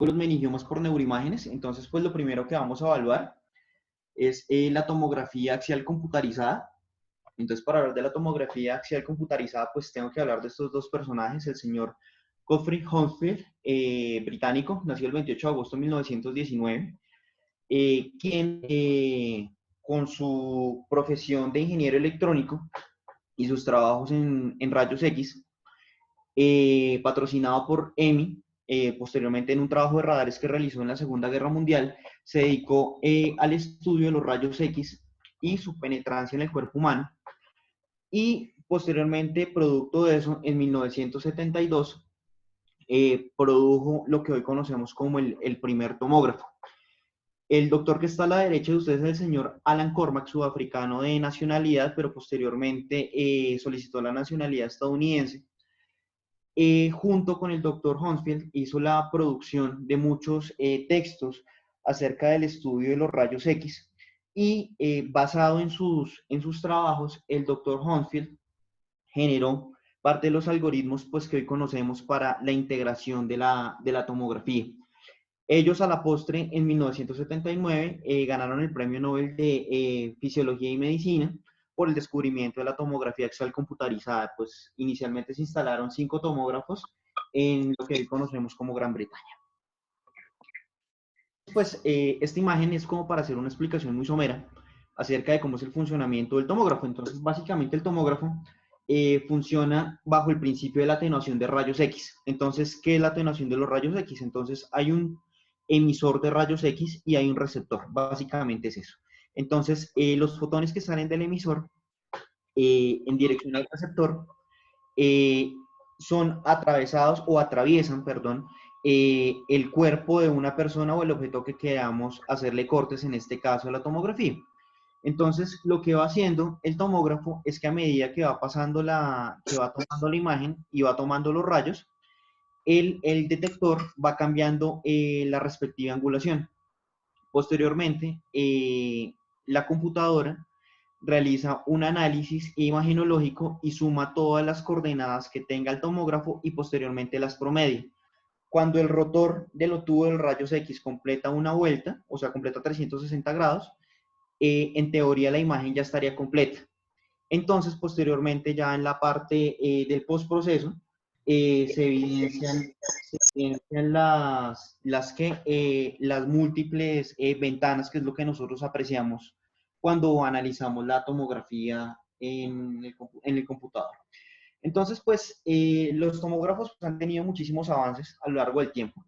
los meningiomas por neuroimágenes. Entonces, pues lo primero que vamos a evaluar es la tomografía axial computarizada. Entonces, para hablar de la tomografía axial computarizada, pues tengo que hablar de estos dos personajes, el señor Godfrey Hounsfield, británico, nació el 28 de agosto de 1919, quien con su profesión de ingeniero electrónico y sus trabajos en rayos X, patrocinado por EMI, posteriormente en un trabajo de radares que realizó en la Segunda Guerra Mundial, se dedicó al estudio de los rayos X y su penetrancia en el cuerpo humano. Y posteriormente, producto de eso, en 1972, produjo lo que hoy conocemos como el primer tomógrafo. El doctor que está a la derecha de ustedes es el señor Alan Cormack, sudafricano de nacionalidad, pero posteriormente solicitó la nacionalidad estadounidense. Junto con el doctor Hounsfield hizo la producción de muchos textos acerca del estudio de los rayos X y basado en sus trabajos, el doctor Hounsfield generó parte de los algoritmos pues, que hoy conocemos para la integración de la tomografía. Ellos a la postre, en 1979, ganaron el Premio Nobel de Fisiología y Medicina por el descubrimiento de la tomografía axial computarizada. Pues inicialmente se instalaron 5 tomógrafos en lo que hoy conocemos como Gran Bretaña. Pues esta imagen es como para hacer una explicación muy somera acerca de cómo es el funcionamiento del tomógrafo. Entonces, básicamente el tomógrafo funciona bajo el principio de la atenuación de rayos X. Entonces, ¿qué es la atenuación de los rayos X? Entonces, hay un emisor de rayos X y hay un receptor. Básicamente es eso. Entonces, los fotones que salen del emisor en dirección al receptor eh, son atravesados o atraviesan, perdón, el cuerpo de una persona o el objeto que queramos hacerle cortes, en este caso la tomografía. Entonces, lo que va haciendo el tomógrafo es que a medida que va pasando que va tomando la imagen y va tomando los rayos, el detector va cambiando la respectiva angulación. Posteriormente, la computadora realiza un análisis imaginológico y suma todas las coordenadas que tenga el tomógrafo y posteriormente las promedia. Cuando el rotor del tubo de rayos X completa una vuelta, o sea, completa 360 grados, en teoría la imagen ya estaría completa. Entonces, posteriormente, ya en la parte del postproceso, se evidencian las múltiples ventanas, que es lo que nosotros apreciamos cuando analizamos la tomografía en el computador. Entonces, pues, los tomógrafos pues, han tenido muchísimos avances a lo largo del tiempo.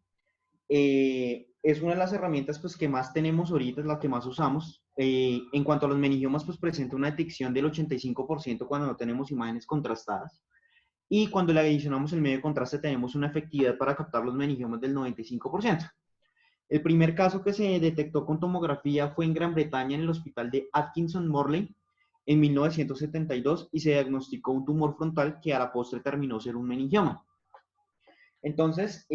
Es una de las herramientas pues, que más tenemos ahorita, es la que más usamos. En cuanto a los meningiomas, pues presenta una detección del 85% cuando no tenemos imágenes contrastadas. Y cuando le adicionamos el medio de contraste, tenemos una efectividad para captar los meningiomas del 95%. El primer caso que se detectó con tomografía fue en Gran Bretaña, en el hospital de Atkinson Morley, en 1972, y se diagnosticó un tumor frontal que a la postre terminó ser un meningioma. Entonces,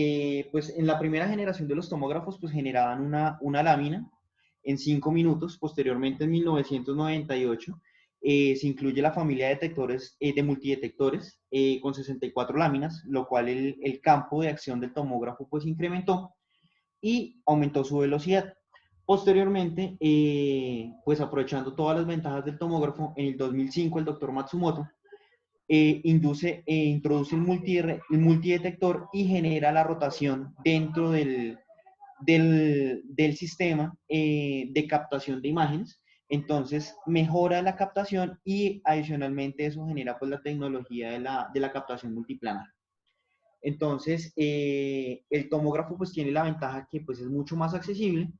pues en la primera generación de los tomógrafos, pues generaban una lámina en 5 minutos. Posteriormente, en 1998, se incluye la familia de detectores, de multidetectores con 64 láminas, lo cual el campo de acción del tomógrafo pues incrementó y aumentó su velocidad. Posteriormente, pues aprovechando todas las ventajas del tomógrafo, en el 2005 el doctor Matsumoto introduce el multidetector y genera la rotación dentro del sistema de captación de imágenes. Entonces mejora la captación y adicionalmente eso genera pues la tecnología de la captación multiplanar. Entonces el tomógrafo pues tiene la ventaja que pues es mucho más accesible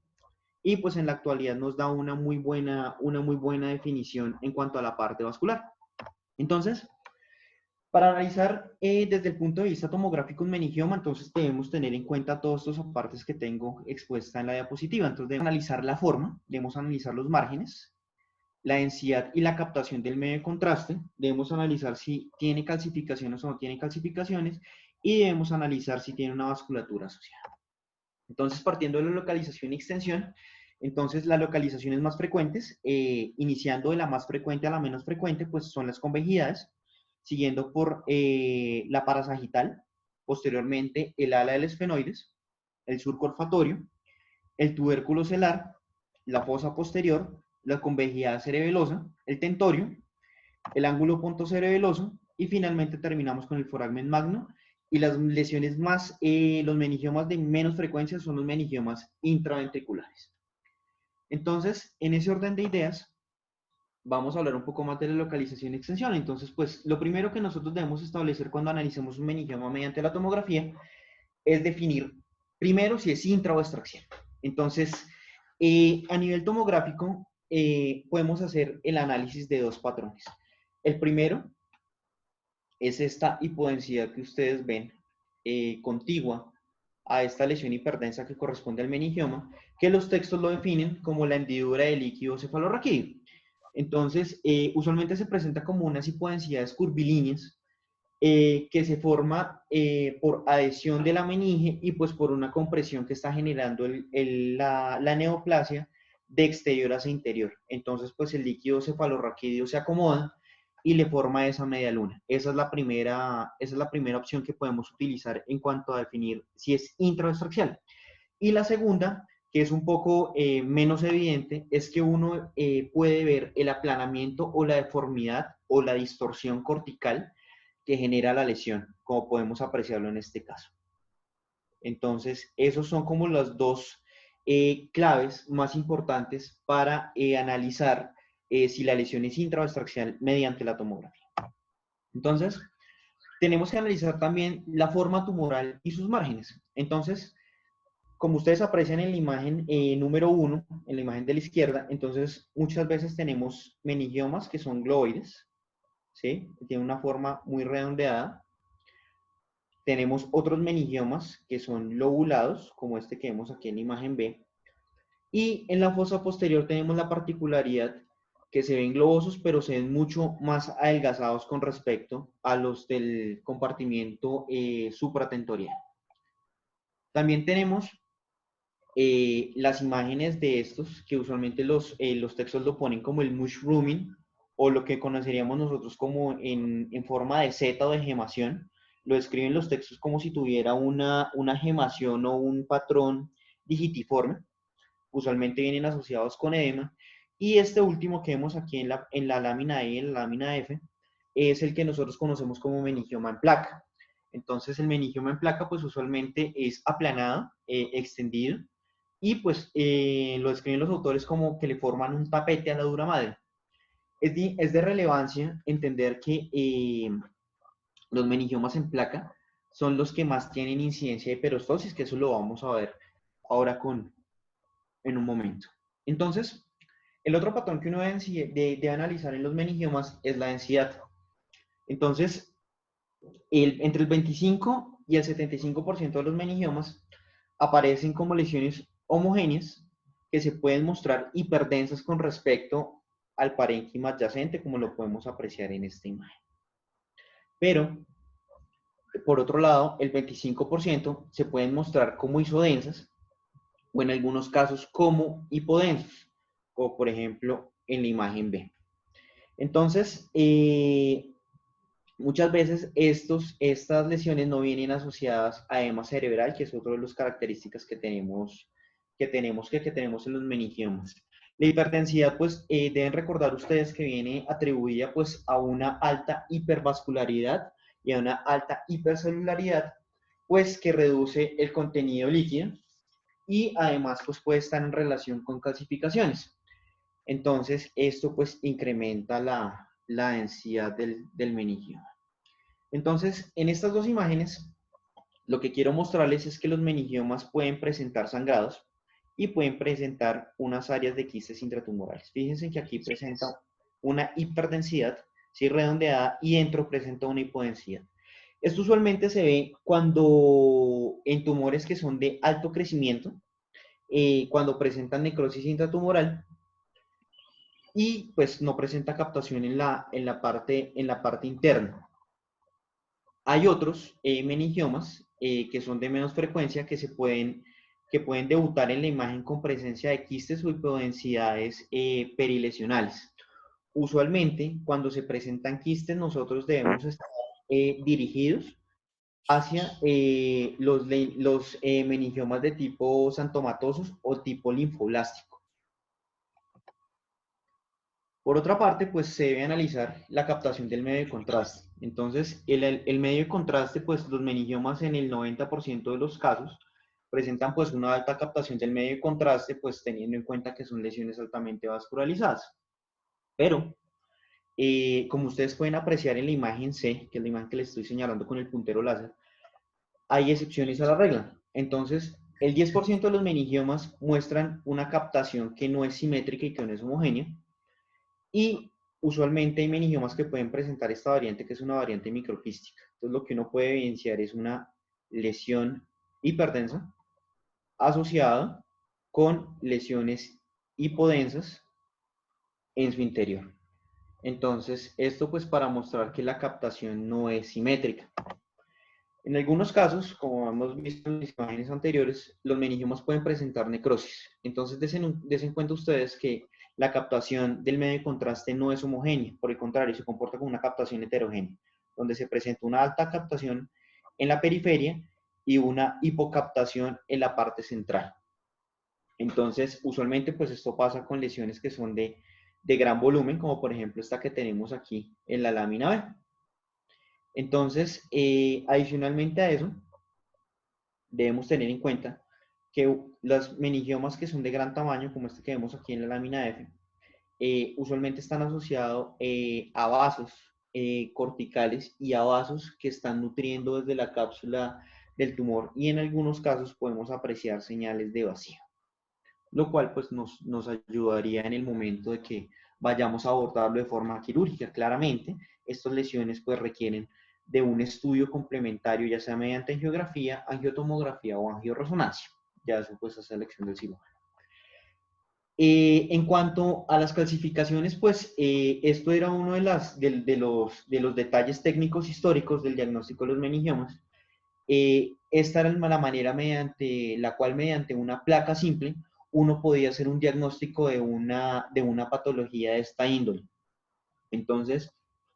y pues en la actualidad nos da una muy buena definición en cuanto a la parte vascular. Entonces, para analizar desde el punto de vista tomográfico un meningioma, entonces debemos tener en cuenta todos estos partes que tengo expuesta en la diapositiva. Entonces debemos analizar la forma, debemos analizar los márgenes, la densidad y la captación del medio de contraste, debemos analizar si tiene calcificaciones o no tiene calcificaciones y debemos analizar si tiene una vasculatura asociada. Entonces, partiendo de la localización y extensión, entonces las localizaciones más frecuentes, iniciando de la más frecuente a la menos frecuente, pues son las convejidades, siguiendo por la parasagital, posteriormente el ala de los esfenoides, el surco olfatorio, el tubérculo celar, la fosa posterior, la convejidad cerebelosa, el tentorio, el ángulo pontocerebeloso y finalmente terminamos con el foramen magno. Y las lesiones más, los meningiomas de menos frecuencia son los meningiomas intraventriculares. Entonces, en ese orden de ideas, vamos a hablar un poco más de la localización y extensión. Entonces, pues, lo primero que nosotros debemos establecer cuando analicemos un meningioma mediante la tomografía es definir primero si es intra o extraxial. Entonces, a nivel tomográfico, podemos hacer el análisis de dos patrones. El primero es esta hipodensidad que ustedes ven contigua a esta lesión hiperdensa que corresponde al meningioma, que los textos lo definen como la hendidura de líquido cefalorraquídeo. Entonces, usualmente se presenta como unas hipodensidades curvilíneas que se forma por adhesión de la meninge y pues por una compresión que está generando la neoplasia de exterior hacia interior. Entonces, pues el líquido cefalorraquídeo se acomoda y le forma esa media luna. Esa es la primera opción que podemos utilizar en cuanto a definir si es intra o extraxial. Y la segunda, que es un poco menos evidente, es que uno puede ver el aplanamiento o la deformidad o la distorsión cortical que genera la lesión, como podemos apreciarlo en este caso. Entonces, esos son como las dos claves más importantes para analizar si la lesión es intra o extraxial mediante la tomografía. Entonces, tenemos que analizar también la forma tumoral y sus márgenes. Entonces, como ustedes aprecian en la imagen número 1, en la imagen de la izquierda, entonces muchas veces tenemos meningiomas que son globoides, ¿sí? Tienen una forma muy redondeada. Tenemos otros meningiomas que son lobulados, como este que vemos aquí en la imagen B. Y en la fosa posterior tenemos la particularidad que se ven globosos, pero se ven mucho más adelgazados con respecto a los del compartimiento supratentorial. También tenemos las imágenes de estos, que usualmente los textos lo ponen como el mushrooming, o lo que conoceríamos nosotros como en forma de zeta o de gemación. Lo describen los textos como si tuviera una gemación o un patrón digitiforme. Usualmente vienen asociados con edema. Y este último que vemos aquí en la lámina E, en la lámina F, es el que nosotros conocemos como meningioma en placa. Entonces, el meningioma en placa, pues usualmente es aplanado, extendido, y pues lo describen los autores como que le forman un tapete a la dura madre. Es de relevancia entender que los meningiomas en placa son los que más tienen incidencia de perostosis, que eso lo vamos a ver ahora en un momento. Entonces, el otro patrón que uno debe analizar en los meningiomas es la densidad. Entonces, entre el 25 y el 75% de los meningiomas aparecen como lesiones homogéneas que se pueden mostrar hiperdensas con respecto al parénquima adyacente, como lo podemos apreciar en esta imagen. Pero, por otro lado, el 25% se pueden mostrar como isodensas o en algunos casos como hipodensos, como por ejemplo en la imagen B. Entonces, muchas veces estas lesiones no vienen asociadas a edema cerebral, que es otra de las características que tenemos en los meningiomas. La hipertensidad, pues, deben recordar ustedes que viene atribuida, pues, a una alta hipervascularidad y a una alta hipercelularidad, pues, que reduce el contenido líquido y además, pues, puede estar en relación con calcificaciones. Entonces, esto, pues, incrementa la densidad del meningioma. Entonces, en estas dos imágenes, lo que quiero mostrarles es que los meningiomas pueden presentar sangrados y pueden presentar unas áreas de quistes intratumorales. Fíjense que aquí presenta una hiperdensidad, ¿sí? Redondeada, y dentro presenta una hipodensidad. Esto usualmente se ve cuando en tumores que son de alto crecimiento, cuando presentan necrosis intratumoral, y pues no presenta captación en la parte interna. Hay otros meningiomas que son de menos frecuencia que pueden debutar en la imagen con presencia de quistes o hipodensidades perilesionales. Usualmente, cuando se presentan quistes, nosotros debemos estar dirigidos hacia los meningiomas de tipo xantomatosos o tipo linfoblástico. Por otra parte, pues se debe analizar la captación del medio de contraste. Entonces, el medio de contraste, pues los meningiomas en el 90% de los casos presentan pues una alta captación del medio de contraste, pues teniendo en cuenta que son lesiones altamente vascularizadas. Pero, como ustedes pueden apreciar en la imagen C, que es la imagen que les estoy señalando con el puntero láser, hay excepciones a la regla. Entonces, el 10% de los meningiomas muestran una captación que no es simétrica y que no es homogénea. Y usualmente hay meningiomas que pueden presentar esta variante, que es una variante microquística. Entonces, lo que uno puede evidenciar es una lesión hiperdensa asociada con lesiones hipodensas en su interior. Entonces, esto pues para mostrar que la captación no es simétrica. En algunos casos, como hemos visto en las imágenes anteriores, los meningiomas pueden presentar necrosis. Entonces, den en cuenta ustedes que la captación del medio de contraste no es homogénea, por el contrario, se comporta como una captación heterogénea, donde se presenta una alta captación en la periferia y una hipocaptación en la parte central. Entonces, usualmente, pues esto pasa con lesiones que son de gran volumen, como por ejemplo esta que tenemos aquí en la lámina B. Entonces, adicionalmente a eso, debemos tener en cuenta que los meningiomas que son de gran tamaño, como este que vemos aquí en la lámina F, usualmente están asociados a vasos corticales y a vasos que están nutriendo desde la cápsula del tumor, y en algunos casos podemos apreciar señales de vacío, lo cual pues nos ayudaría en el momento de que vayamos a abordarlo de forma quirúrgica. Claramente, estas lesiones pues requieren de un estudio complementario, ya sea mediante angiografía, angiotomografía o angioresonancia. Ya eso pues es elección del cirujano. En cuanto a las clasificaciones, pues esto era uno de los detalles técnicos históricos del diagnóstico de los meningiomas. Esta era la manera mediante la cual, mediante una placa simple, uno podía hacer un diagnóstico de una patología de esta índole. Entonces,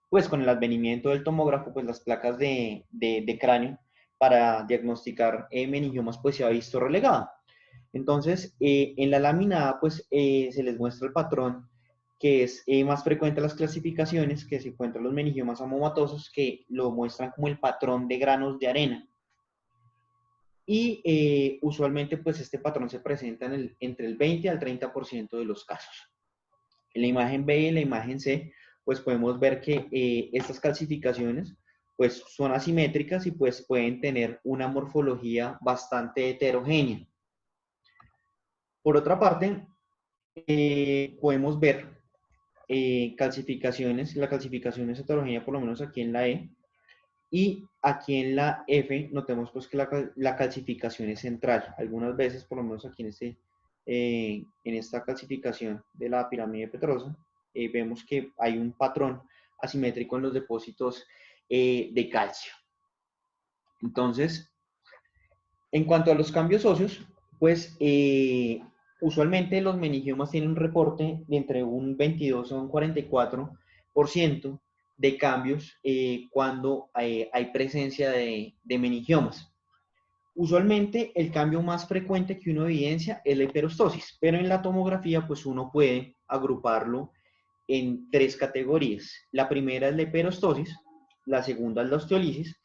pues con el advenimiento del tomógrafo, pues las placas de cráneo para diagnosticar meningiomas pues se ha visto relegada. Entonces, en la lámina A, pues se les muestra el patrón que es más frecuente en las clasificaciones, que se encuentran los meningiomas amomatosos, que lo muestran como el patrón de granos de arena. Y usualmente, pues este patrón se presenta entre el 20 al 30% de los casos. En la imagen B y en la imagen C, pues podemos ver que estas calcificaciones pues son asimétricas y pues pueden tener una morfología bastante heterogénea. Por otra parte, podemos ver calcificaciones, la calcificación es heterogénea por lo menos aquí en la E, y aquí en la F notemos pues que la calcificación es central. Algunas veces, por lo menos aquí en esta calcificación de la pirámide Petrosa, vemos que hay un patrón asimétrico en los depósitos de calcio. Entonces, en cuanto a los cambios óseos, pues usualmente los meningiomas tienen un reporte de entre un 22 a un 44% de cambios cuando hay presencia de meningiomas. Usualmente el cambio más frecuente que uno evidencia es la hiperostosis, pero en la tomografía pues uno puede agruparlo en tres categorías. La primera es la hiperostosis, la segunda es la osteolisis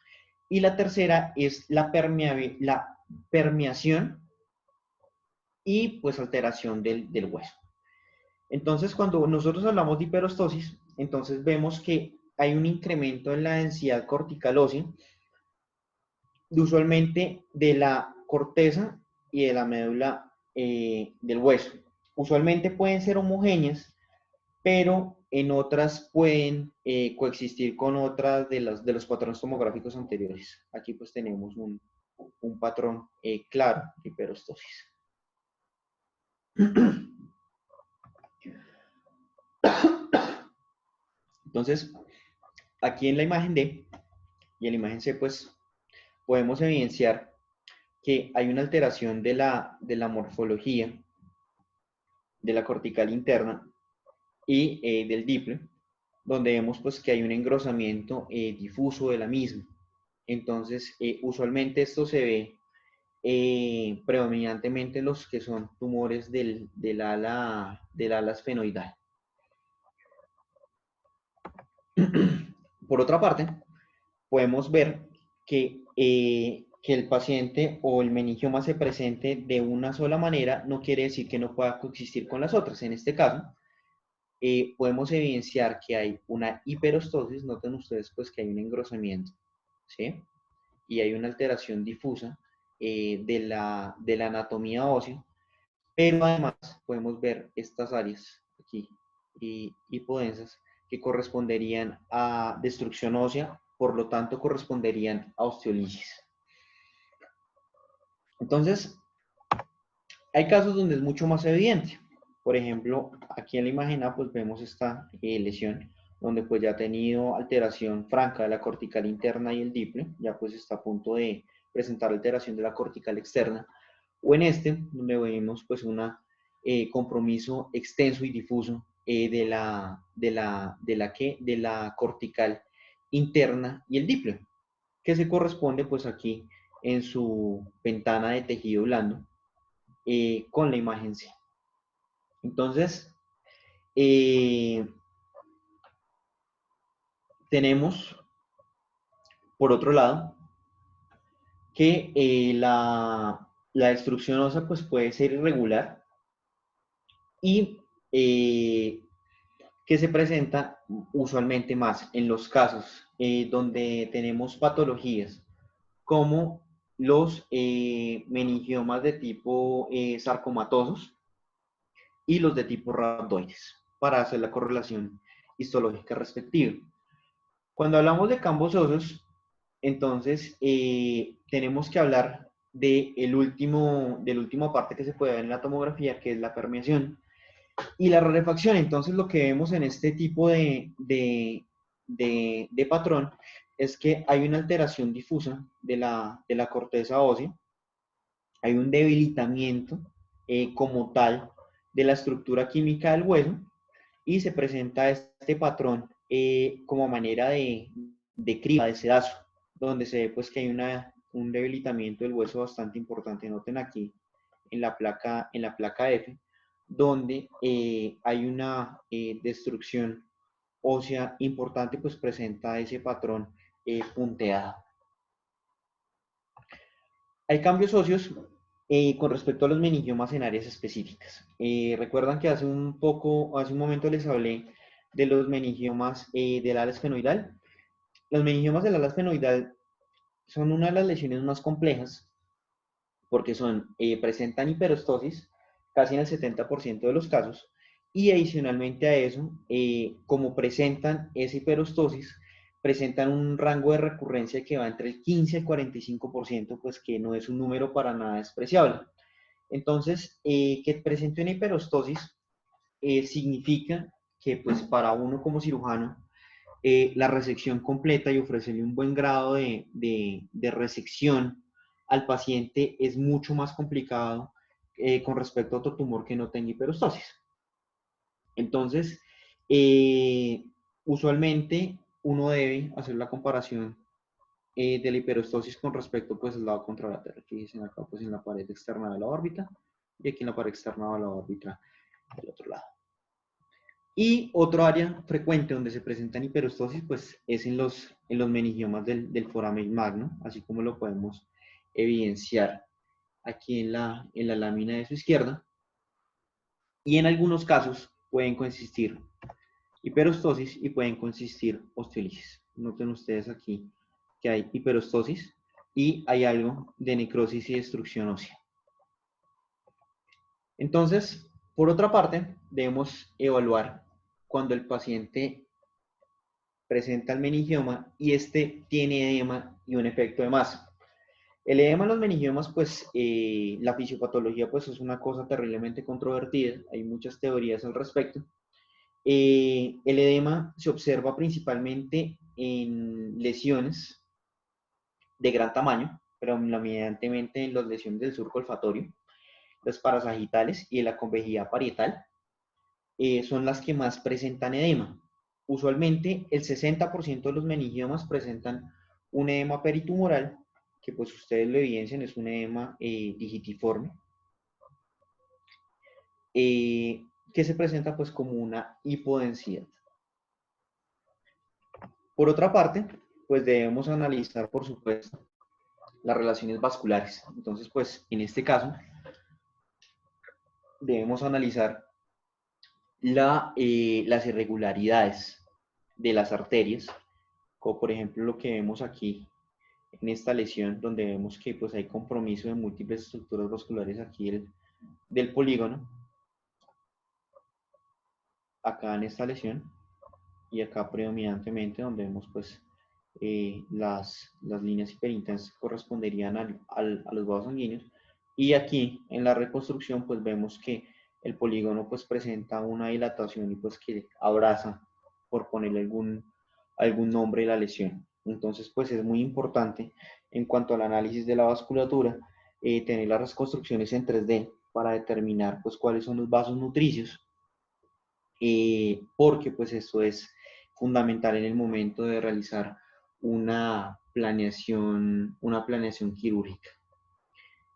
y la tercera es la permeación y pues alteración del hueso. Entonces, cuando nosotros hablamos de hiperostosis, entonces vemos que hay un incremento en la densidad cortical ósea, usualmente de la corteza y de la médula del hueso. Usualmente pueden ser homogéneas, pero en otras pueden coexistir con otras de los patrones tomográficos anteriores. Aquí pues tenemos un patrón claro de hiperostosis. Entonces, aquí en la imagen D y en la imagen C, pues podemos evidenciar que hay una alteración de la morfología de la cortical interna y del diple, donde vemos pues que hay un engrosamiento difuso de la misma. Entonces, usualmente esto se ve predominantemente en los que son tumores del ala esfenoidal. Por otra parte, podemos ver que el paciente o el meningioma se presente de una sola manera no quiere decir que no pueda coexistir con las otras. En este caso, podemos evidenciar que hay una hiperostosis, noten ustedes pues que hay un engrosamiento, ¿sí? Y hay una alteración difusa de la anatomía ósea, pero además podemos ver estas áreas aquí hipodensas que corresponderían a destrucción ósea, por lo tanto corresponderían a osteolisis. Entonces, hay casos donde es mucho más evidente. Por ejemplo, aquí en la imagen A pues vemos esta lesión donde pues ya ha tenido alteración franca de la cortical interna y el diple, ya pues está a punto de presentar alteración de la cortical externa, o en este, donde vemos pues un compromiso extenso y difuso de la cortical interna y el diple, que se corresponde pues aquí en su ventana de tejido blando con la imagen C. Entonces, tenemos, por otro lado, que la destrucción ósea pues, puede ser irregular y que se presenta usualmente más en los casos donde tenemos patologías como los meningiomas de tipo sarcomatosos y los de tipo rhabdoides, para hacer la correlación histológica respectiva. Cuando hablamos de cambos óseos, entonces tenemos que hablar de la última parte que se puede ver en la tomografía, que es la permeación y la rarefacción. Entonces lo que vemos en este tipo de patrón es que hay una alteración difusa de la corteza ósea, hay un debilitamiento como tal de la estructura química del hueso y se presenta este patrón como manera de criba, de sedazo, donde se ve pues que hay un debilitamiento del hueso bastante importante. Noten aquí en la placa F, donde hay una destrucción ósea importante, pues presenta ese patrón punteado. Hay cambios óseos con respecto a los meningiomas en áreas específicas. Recuerdan que hace un momento les hablé de los meningiomas del ala esfenoidal. Los meningiomas del ala esfenoidal son una de las lesiones más complejas porque presentan hiperostosis casi en el 70% de los casos y adicionalmente a eso, como presentan esa hiperostosis, presentan un rango de recurrencia que va entre el 15 y el 45%, pues que no es un número para nada despreciable. Entonces, que presente una hiperostosis significa que pues para uno como cirujano, la resección completa y ofrecerle un buen grado de resección al paciente es mucho más complicado con respecto a otro tumor que no tenga hiperostosis. Entonces, usualmente uno debe hacer la comparación de la hiperostosis con respecto pues al lado contralateral. Fíjense acá pues en la pared externa de la órbita y aquí en la pared externa de la órbita del otro lado. Y otro área frecuente donde se presentan hiperostosis pues es en los meningiomas del foramen magno, así como lo podemos evidenciar aquí en la lámina de su izquierda. Y en algunos casos pueden consistir hiperostosis y pueden consistir osteolisis. Noten ustedes aquí que hay hiperostosis y hay algo de necrosis y destrucción ósea. Entonces, por otra parte, debemos evaluar cuando el paciente presenta el meningioma y este tiene edema y un efecto de masa. El edema en los meningiomas, pues la fisiopatología pues es una cosa terriblemente controvertida, hay muchas teorías al respecto. El edema se observa principalmente en lesiones de gran tamaño, predominantemente en las lesiones del surco olfatorio, las parasagitales y de la convejidad parietal, son las que más presentan edema. Usualmente el 60% de los meningiomas presentan un edema peritumoral, que pues ustedes lo evidencian, es un edema digitiforme, que se presenta pues como una hipodensidad. Por otra parte, pues debemos analizar, por supuesto, las relaciones vasculares. Entonces, pues en este caso, debemos analizar las irregularidades de las arterias, como por ejemplo lo que vemos aquí en esta lesión, donde vemos que pues hay compromiso de múltiples estructuras vasculares aquí del polígono, acá en esta lesión, y acá predominantemente donde vemos pues las líneas hiperintensas corresponderían a los vasos sanguíneos, y aquí en la reconstrucción pues vemos que el polígono pues presenta una dilatación y pues que abraza, por ponerle algún nombre, la lesión. Entonces pues es muy importante en cuanto al análisis de la vasculatura tener las reconstrucciones en 3D para determinar pues cuáles son los vasos nutricios, porque pues esto es fundamental en el momento de realizar una planeación quirúrgica.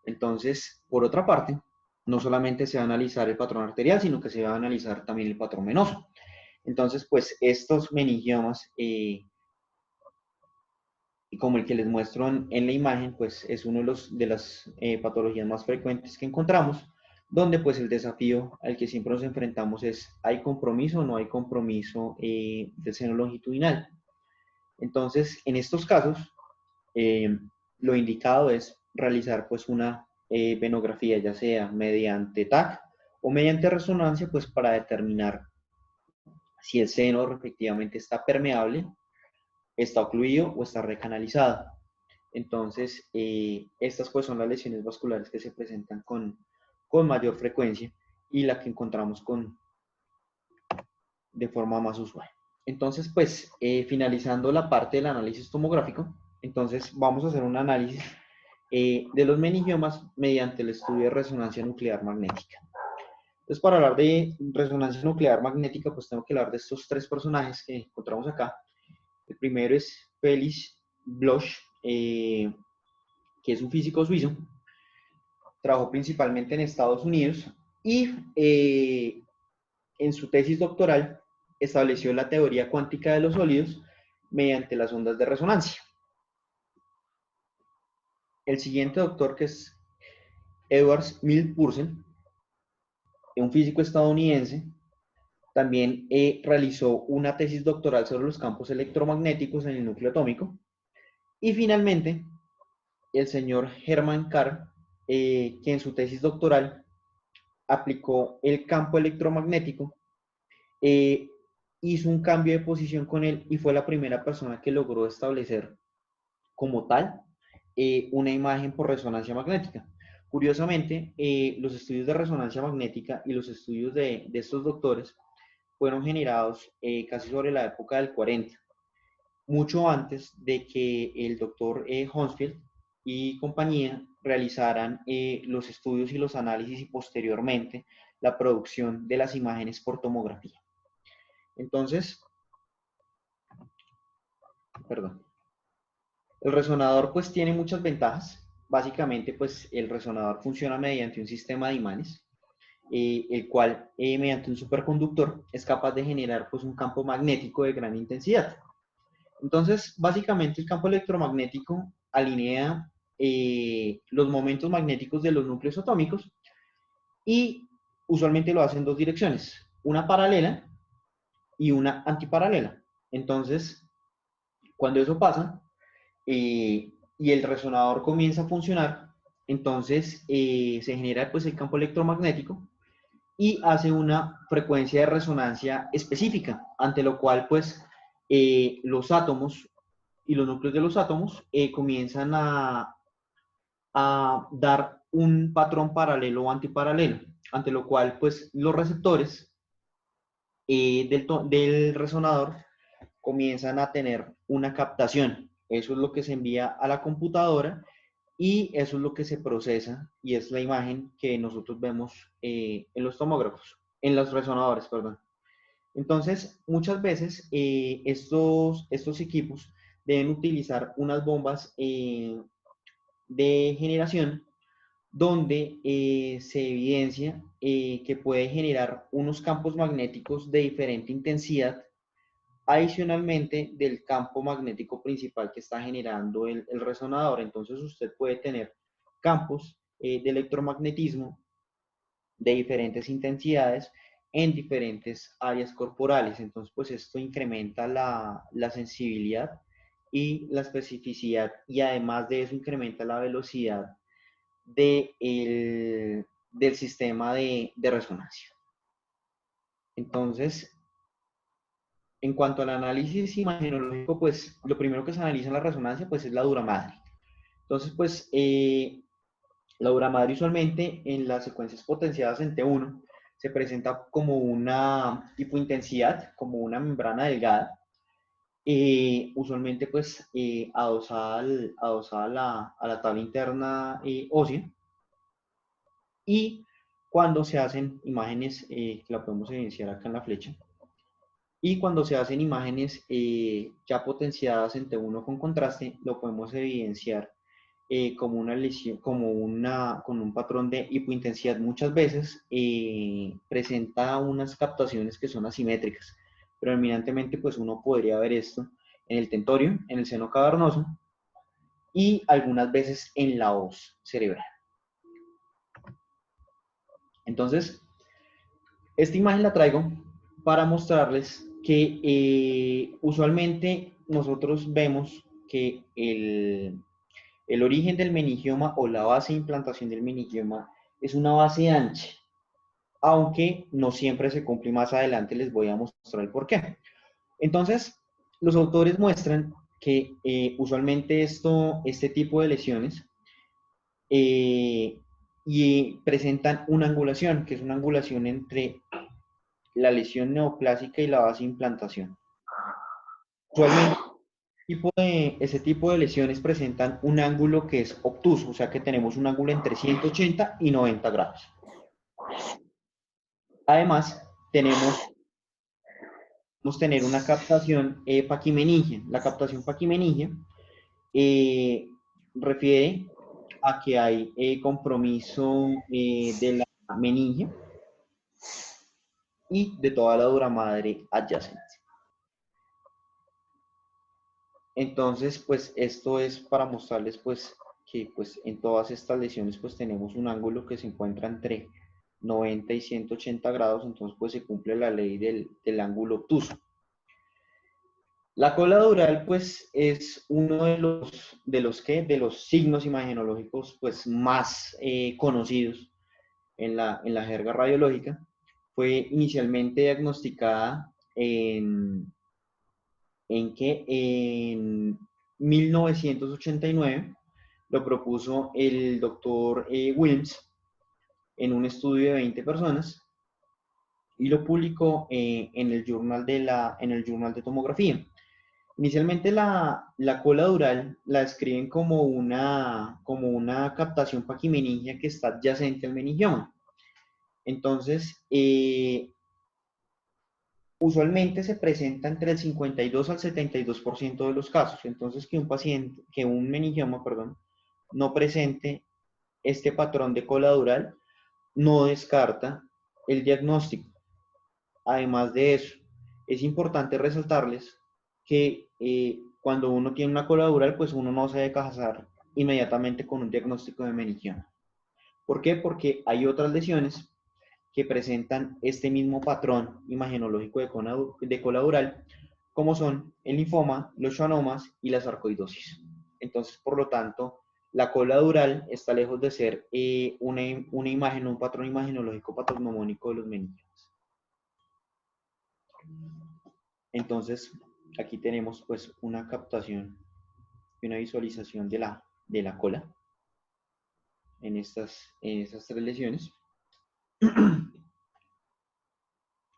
Entonces, por otra parte, no solamente se va a analizar el patrón arterial, sino que se va a analizar también el patrón venoso. Entonces, pues estos meningiomas, como el que les muestro en la imagen, pues es uno de las patologías más frecuentes que encontramos, donde pues el desafío al que siempre nos enfrentamos es, ¿hay compromiso o no hay compromiso del seno longitudinal? Entonces, en estos casos, lo indicado es realizar pues una venografía, ya sea mediante TAC o mediante resonancia, pues para determinar si el seno efectivamente está permeable, está ocluido o está recanalizado. Entonces, estas pues son las lesiones vasculares que se presentan con mayor frecuencia y la que encontramos de forma más usual. Entonces, pues, finalizando la parte del análisis tomográfico, entonces vamos a hacer un análisis de los meningiomas mediante el estudio de resonancia nuclear magnética. Entonces, para hablar de resonancia nuclear magnética, pues tengo que hablar de estos tres personajes que encontramos acá. El primero es Felix Bloch, que es un físico suizo, trabajó principalmente en Estados Unidos y en su tesis doctoral estableció la teoría cuántica de los sólidos mediante las ondas de resonancia. El siguiente doctor, que es Edward Mills-Purcell, un físico estadounidense, también realizó una tesis doctoral sobre los campos electromagnéticos en el núcleo atómico. Y finalmente, el señor Hermann Karr, que en su tesis doctoral aplicó el campo electromagnético, hizo un cambio de posición con él y fue la primera persona que logró establecer como tal una imagen por resonancia magnética. Curiosamente, los estudios de resonancia magnética y los estudios de estos doctores fueron generados casi sobre la época del 40, mucho antes de que el doctor Hounsfield y compañía realizaran los estudios y los análisis y posteriormente la producción de las imágenes por tomografía. Entonces, perdón, el resonador pues tiene muchas ventajas. Básicamente pues el resonador funciona mediante un sistema de imanes, el cual mediante un superconductor es capaz de generar pues un campo magnético de gran intensidad. Entonces, básicamente el campo electromagnético alinea los momentos magnéticos de los núcleos atómicos y usualmente lo hace en dos direcciones, una paralela y una antiparalela. Entonces, cuando eso pasa y el resonador comienza a funcionar, entonces se genera pues el campo electromagnético y hace una frecuencia de resonancia específica, ante lo cual pues los átomos y los núcleos de los átomos comienzan a dar un patrón paralelo o antiparalelo, ante lo cual pues los receptores del resonador comienzan a tener una captación. Eso es lo que se envía a la computadora y eso es lo que se procesa y es la imagen que nosotros vemos en los tomógrafos, en los resonadores, perdón. Entonces, muchas veces estos equipos deben utilizar unas bombas de generación donde se evidencia que puede generar unos campos magnéticos de diferente intensidad adicionalmente del campo magnético principal que está generando el resonador. Entonces usted puede tener campos de electromagnetismo de diferentes intensidades en diferentes áreas corporales. Entonces, pues esto incrementa la sensibilidad y la especificidad, y además de eso incrementa la velocidad del sistema de resonancia. Entonces, en cuanto al análisis imagenológico, pues lo primero que se analiza en la resonancia pues es la dura madre. Entonces, pues la dura madre usualmente en las secuencias potenciadas en T1 se presenta como una hipointensidad, como una membrana delgada, usualmente pues adosada a la tabla interna ósea. Y cuando se hacen imágenes, que la podemos evidenciar acá en la flecha, y cuando se hacen imágenes ya potenciadas en T1 con contraste, lo podemos evidenciar como una lesión, con un patrón de hipointensidad. Muchas veces presenta unas captaciones que son asimétricas, pero eminentemente pues uno podría ver esto en el tentorio, en el seno cavernoso y algunas veces en la hoz cerebral. Entonces, esta imagen la traigo para mostrarles que usualmente nosotros vemos que el origen del meningioma o la base de implantación del meningioma es una base ancha, aunque no siempre se cumple, y más adelante les voy a mostrar el porqué. Entonces, los autores muestran que usualmente este tipo de lesiones y presentan una angulación, que es una angulación entre la lesión neoplásica y la base de implantación. Usualmente ese tipo de lesiones presentan un ángulo que es obtuso, o sea que tenemos un ángulo entre 180 y 90 grados. Además, podemos tener una captación paquimeningia. La captación paquimeningia refiere a que hay compromiso de la meningia y de toda la dura madre adyacente. Entonces, pues esto es para mostrarles pues que pues en todas estas lesiones pues tenemos un ángulo que se encuentra entre 90 y 180 grados, entonces pues se cumple la ley del ángulo obtuso. La cola dural pues es uno de los signos imagenológicos pues más conocidos en la jerga radiológica. Fue inicialmente diagnosticada en 1989 lo propuso el doctor Wilms en un estudio de 20 personas y lo publicó en el journal de tomografía. Inicialmente la cola dural la describen como una captación paquimeningia que está adyacente al meningioma. Entonces, usualmente se presenta entre el 52 al 72% de los casos. Entonces, que un meningioma, no presente este patrón de cola dural, no descarta el diagnóstico. Además de eso, es importante resaltarles que cuando uno tiene una cola dural, pues uno no se debe casar inmediatamente con un diagnóstico de meningioma. ¿Por qué? Porque hay otras lesiones que presentan este mismo patrón imagenológico de cola dural, como son el linfoma, los schwannomas y la sarcoidosis. Entonces, por lo tanto, la cola dural está lejos de ser una imagen, un patrón imagenológico patognomónico de los meningiomas. Entonces, aquí tenemos pues una captación y una visualización de la cola en estas tres lesiones.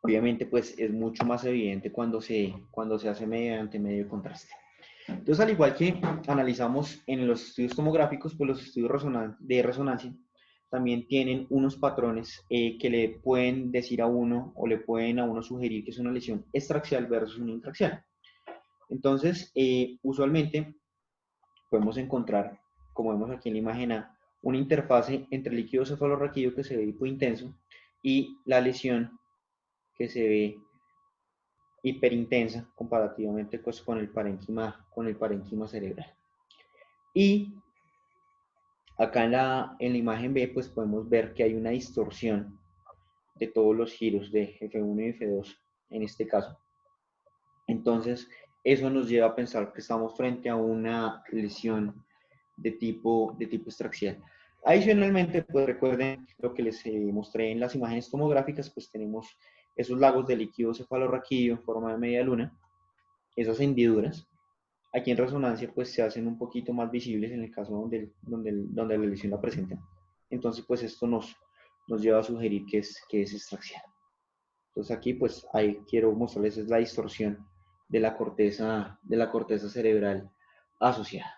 Obviamente, pues es mucho más evidente cuando se hace mediante medio de contraste. Entonces, al igual que analizamos en los estudios tomográficos, pues los estudios de resonancia también tienen unos patrones que le pueden decir a uno o le pueden a uno sugerir que es una lesión extraxial versus una intraxial. Entonces, usualmente podemos encontrar, como vemos aquí en la imagen A, una interfase entre el líquido cefalorraquídeo que se ve hipointenso y la lesión que se ve hiperintensa comparativamente pues, con el parénquima cerebral. Y acá en la imagen B pues podemos ver que hay una distorsión de todos los giros de F1 y F2 en este caso. Entonces, eso nos lleva a pensar que estamos frente a una lesión de tipo extraxial. Adicionalmente, pues recuerden lo que les mostré en las imágenes tomográficas, pues tenemos esos lagos de líquido cefalorraquídeo en forma de media luna, esas hendiduras. Aquí en resonancia, pues se hacen un poquito más visibles en el caso donde la lesión la presenta. Entonces, pues esto nos lleva a sugerir que es extraxial. Entonces aquí, pues ahí quiero mostrarles es la distorsión de la corteza cerebral asociada.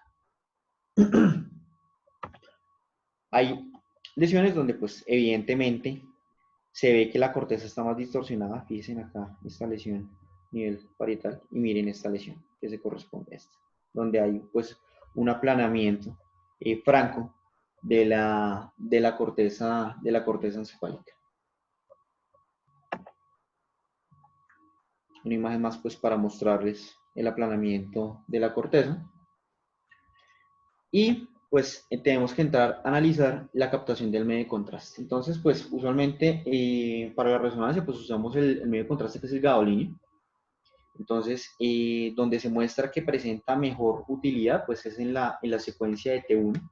Hay lesiones donde, pues, evidentemente se ve que la corteza está más distorsionada. Fíjense acá esta lesión nivel parietal y miren esta lesión que se corresponde a esta, donde hay, pues, un aplanamiento franco de la corteza encefálica. Una imagen más, pues, para mostrarles el aplanamiento de la corteza. Y pues tenemos que entrar a analizar la captación del medio de contraste. Entonces, pues usualmente para la resonancia pues usamos el medio de contraste que es el gadolínio. Entonces, donde se muestra que presenta mejor utilidad pues es en la secuencia de T1.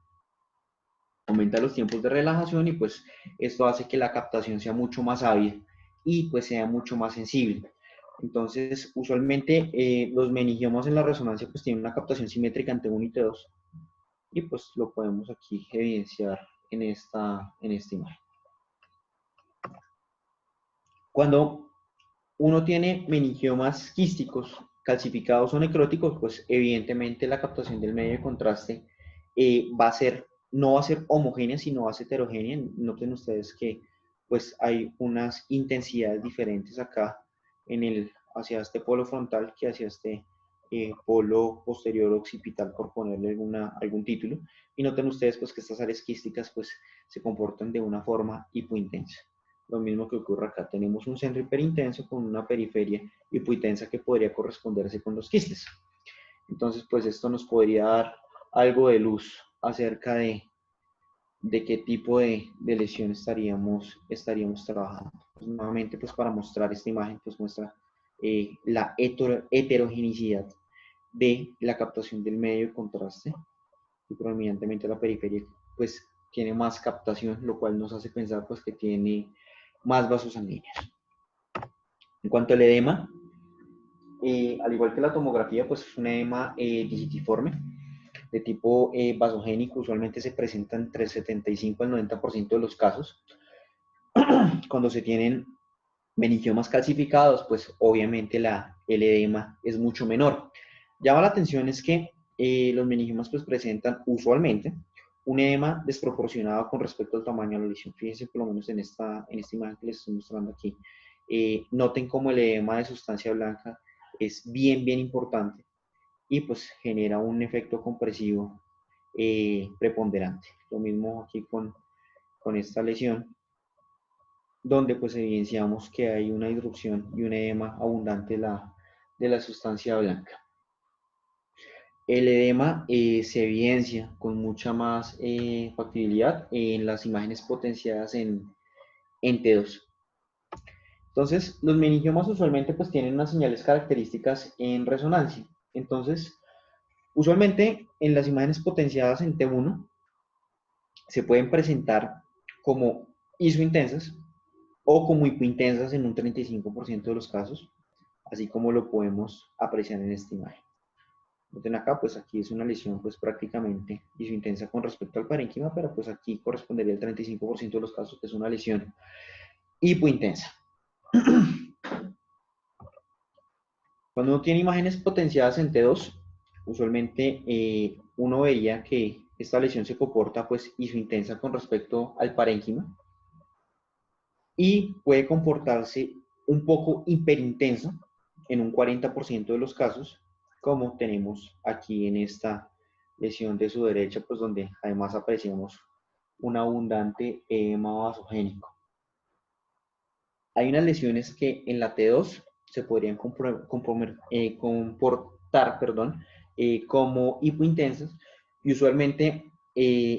Aumenta los tiempos de relajación y pues esto hace que la captación sea mucho más hábil y pues sea mucho más sensible. Entonces, usualmente los meningiomas en la resonancia pues tienen una captación simétrica en T1 y T2. Y pues lo podemos aquí evidenciar en esta imagen. Cuando uno tiene meningiomas quísticos, calcificados o necróticos, pues evidentemente la captación del medio de contraste no va a ser homogénea, sino va a ser heterogénea. Noten ustedes que pues hay unas intensidades diferentes acá hacia este polo frontal que hacia este polo posterior occipital, por ponerle algún título. Y noten ustedes pues que estas áreas quísticas pues se comportan de una forma hipointensa. Lo mismo que ocurre acá, tenemos un centro hiperintenso con una periferia hipointensa que podría corresponderse con los quistes. Entonces, pues esto nos podría dar algo de luz acerca de qué tipo de lesión estaríamos trabajando. Pues, nuevamente, pues para mostrar esta imagen, pues muestra la heterogeneidad de la captación del medio de contraste y prominentemente la periferia, pues tiene más captación, lo cual nos hace pensar pues que tiene más vasos sanguíneos. En cuanto al edema, al igual que la tomografía, pues es un edema digitiforme, de tipo vasogénico, usualmente se presenta entre el 75 al 90% de los casos. Cuando se tienen meningiomas calcificados, pues obviamente el edema es mucho menor. Llama la atención es que los meningiomas pues presentan usualmente un edema desproporcionado con respecto al tamaño de la lesión. Fíjense por lo menos en esta imagen que les estoy mostrando aquí. Noten cómo el edema de sustancia blanca es bien importante y pues genera un efecto compresivo preponderante. Lo mismo aquí con esta lesión, donde pues evidenciamos que hay una disrupción y un edema abundante de la sustancia blanca. El edema se evidencia con mucha más factibilidad en las imágenes potenciadas en T2. Entonces, los meningiomas usualmente pues tienen unas señales características en resonancia. Entonces, usualmente en las imágenes potenciadas en T1 se pueden presentar como isointensas o como hipointensas en un 35% de los casos, así como lo podemos apreciar en esta imagen. Noten acá, pues aquí es una lesión pues prácticamente isointensa con respecto al parénquima, pero pues aquí correspondería al 35% de los casos que es una lesión hipointensa. Cuando uno tiene imágenes potenciadas en T2, usualmente uno vería que esta lesión se comporta pues isointensa con respecto al parénquima y puede comportarse un poco hiperintenso en un 40% de los casos como tenemos aquí en esta lesión de su derecha, pues donde además apreciamos un abundante edema vasogénico. Hay unas lesiones que en la T2 se podrían comportar como hipointensas y usualmente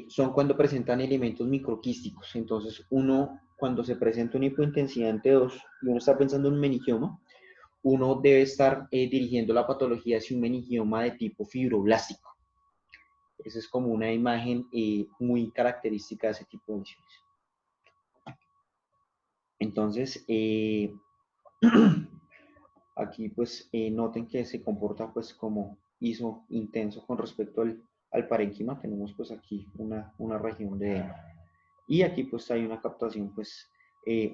son cuando presentan elementos microquísticos. Entonces uno, cuando se presenta una hipointensidad en T2 y uno está pensando en un meningioma, uno debe estar dirigiendo la patología hacia un meningioma de tipo fibroblástico. Esa es como una imagen muy característica de ese tipo de lesiones. Entonces, aquí pues noten que se comporta pues como ISO intenso con respecto al parénquima. Tenemos pues aquí una región de edema. Y aquí pues hay una captación pues